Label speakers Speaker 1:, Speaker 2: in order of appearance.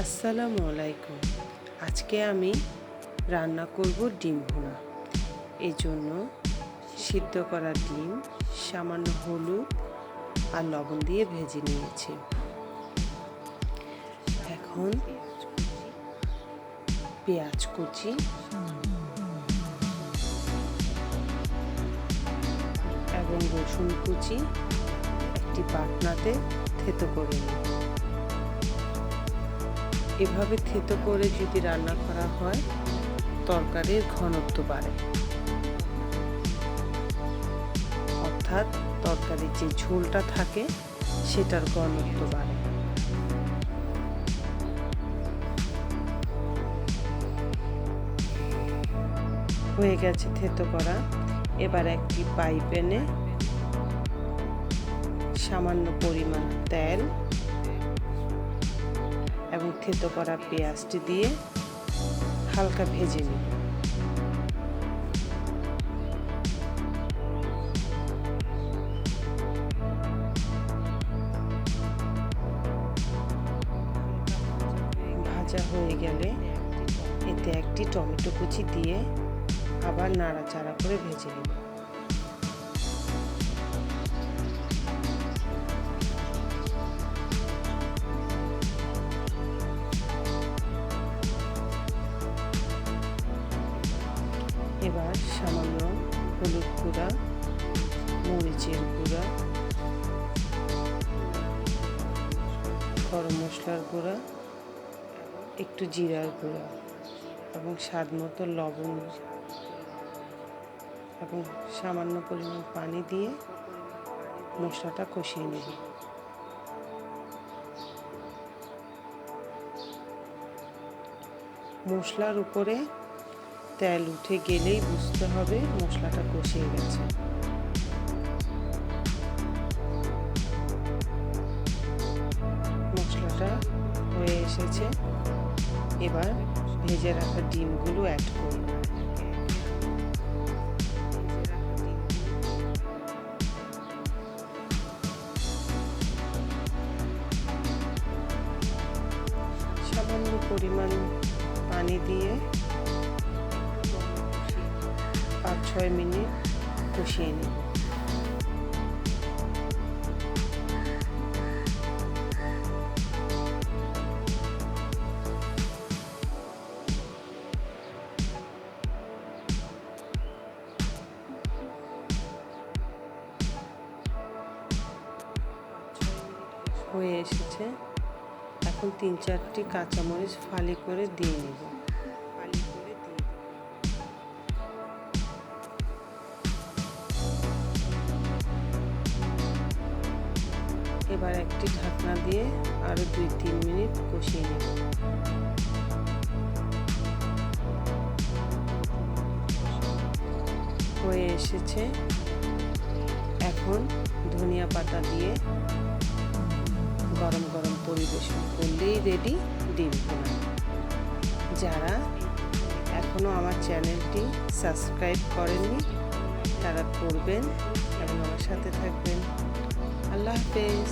Speaker 1: আসসালামু আলাইকুম। আজকে আমি রান্না করব ডিম ভুনা। এই জন্য সিদ্ধ করা ডিম সামান্য হলুদ আর লবণ দিয়ে ভেজে নিয়েছি। এখন পেঁয়াজ কুচি এবং রসুন কুচি একটি বাটনাতে থেতো করে নিই। এভাবে থেতো করে যদি রান্না করা হয় তরকারির ঘনত্ব বাড়ে, অর্থাৎ তরকারির যে ঝোলটা থাকে সেটার ঘনত্ব বাড়ে। হয়ে গেছে থেতো করা। এবার একটি ফ্রাই প্যানে সামান্য পরিমাণ তেল এবং থেতো করা পেঁয়াজটি দিয়ে হালকা ভেজে নিই। ভাজা হয়ে গেলে এতে একটি টমেটো কুচি দিয়ে আবার নাড়াচাড়া করে ভেজে নিই। এবার সামান্য হলুদ গুঁড়া, মরিচের গুঁড়া, গরম মশলার গুঁড়া, একটু জিরার গুঁড়া এবং স্বাদ মতো লবণ এবং সামান্য পরিমাণ পানি দিয়ে মশলাটা কষিয়ে নেব। মশলার উপরে তেল উঠে গেলেই বুঝতে হবে মশলাটা কষিয়ে গেছে। মশলাটা হয়ে এসেছে। এবার ভেজে রাখা ডিমগুলো অ্যাড করব। সামান্য পরিমাণ পানি দিয়ে 5-6 মিনিট কষিয়ে নেব। হয়ে এসেছে। এখন 3-4টি কাঁচামরিচ ফালি করে দিয়ে নেব। এবার একটি ঢাকনা দিয়ে আরো 2-3 মিনিট কষিয়ে নেব। হয়ে এসেছে। এখন ধনিয়া পাতা দিয়ে গরম গরম পরিবেশন করলেই রেডি ডিম ভুনা। যারা এখনো আমার চ্যানেলটি সাবস্ক্রাইব করেননি তারা করবেন এবং আমার সাথে থাকবেন। আল্লাহ হাফেজ।